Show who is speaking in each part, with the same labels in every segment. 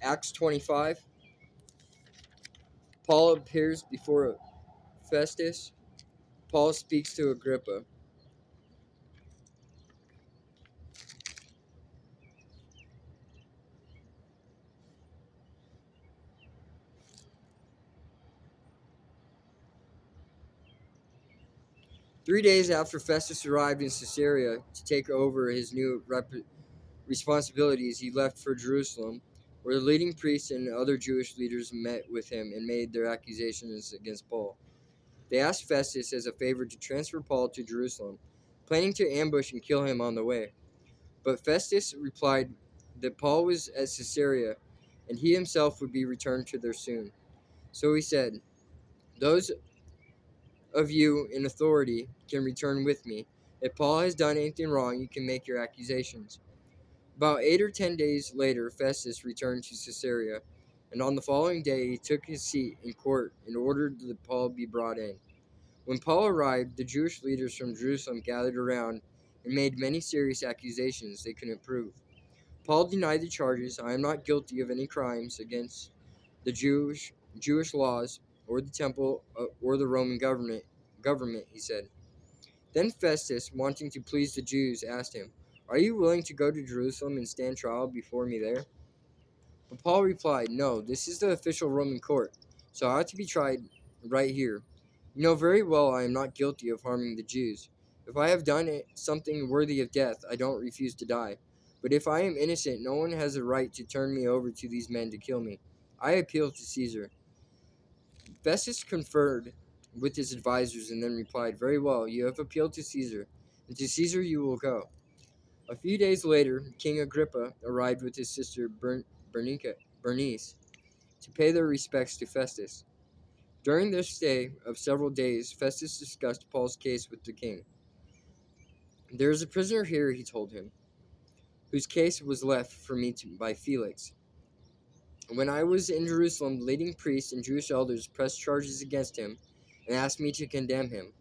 Speaker 1: Acts 25. Paul appears before Festus. Paul speaks to Agrippa. 3 days after Festus arrived in Caesarea to take over his new responsibilities, he left for Jerusalem, where the leading priests and other Jewish leaders met with him and made their accusations against Paul. They asked Festus as a favor to transfer Paul to Jerusalem, planning to ambush and kill him on the way. But Festus replied that Paul was at Caesarea and he himself would be returned to there soon. So he said, "Those of you in authority can return with me. If Paul has done anything wrong, you can make your accusations." About 8 or 10 days later, Festus returned to Caesarea, and on the following day he took his seat in court and ordered that Paul be brought in. When Paul arrived, the Jewish leaders from Jerusalem gathered around and made many serious accusations they couldn't prove. Paul denied the charges. "I am not guilty of any crimes against the Jewish laws or the temple or the Roman government," he said. Then Festus, wanting to please the Jews, asked him, "Are you willing to go to Jerusalem and stand trial before me there?" But Paul replied, "No, this is the official Roman court, so I ought to be tried right here. You know very well I am not guilty of harming the Jews. If I have done something worthy of death, I don't refuse to die. But if I am innocent, no one has a right to turn me over to these men to kill me. I appeal to Caesar." Festus conferred with his advisors and then replied, "Very well, you have appealed to Caesar, and to Caesar you will go." A few days later, King Agrippa arrived with his sister Bernice to pay their respects to Festus. During their stay of several days, Festus discussed Paul's case with the king. "There is a prisoner here," he told him, "whose case was left for me by Felix. When I was in Jerusalem, leading priests and Jewish elders pressed charges against him and asked me to condemn him.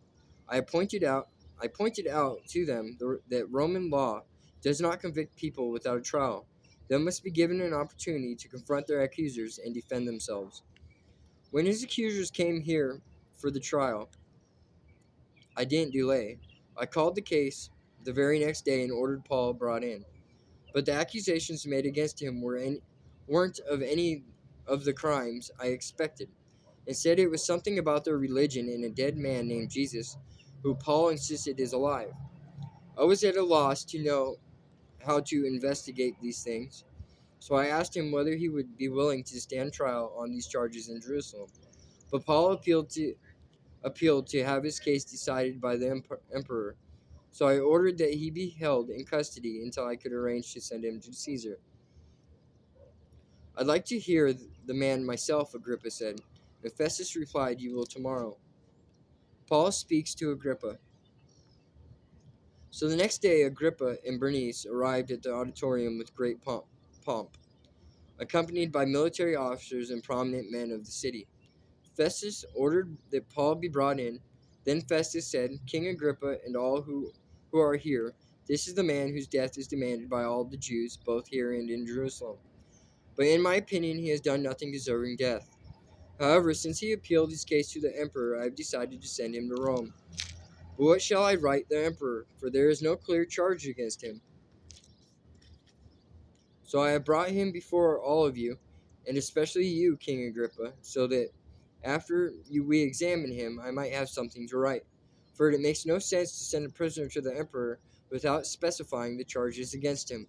Speaker 1: I pointed out to them that Roman law does not convict people without a trial. They must be given an opportunity to confront their accusers and defend themselves. When his accusers came here for the trial, I didn't delay. I called the case the very next day and ordered Paul brought in. But the accusations made against him weren't of any of the crimes I expected. Instead, it was something about their religion and a dead man named Jesus, who Paul insisted is alive. I was at a loss to know how to investigate these things, so I asked him whether he would be willing to stand trial on these charges in Jerusalem. But Paul appealed to have his case decided by the emperor, so I ordered that he be held in custody until I could arrange to send him to Caesar. "I'd like to hear the man myself," Agrippa said. And Festus replied, "You will tomorrow." Paul speaks to Agrippa. So the next day, Agrippa and Bernice arrived at the auditorium with great pomp, accompanied by military officers and prominent men of the city. Festus ordered that Paul be brought in. Then Festus said, "King Agrippa and all who are here, this is the man whose death is demanded by all the Jews, both here and in Jerusalem. But in my opinion, he has done nothing deserving death. However, since he appealed his case to the emperor, I have decided to send him to Rome. But what shall I write the emperor? For there is no clear charge against him. So I have brought him before all of you, and especially you, King Agrippa, so that after we examine him, I might have something to write. For it makes no sense to send a prisoner to the emperor without specifying the charges against him.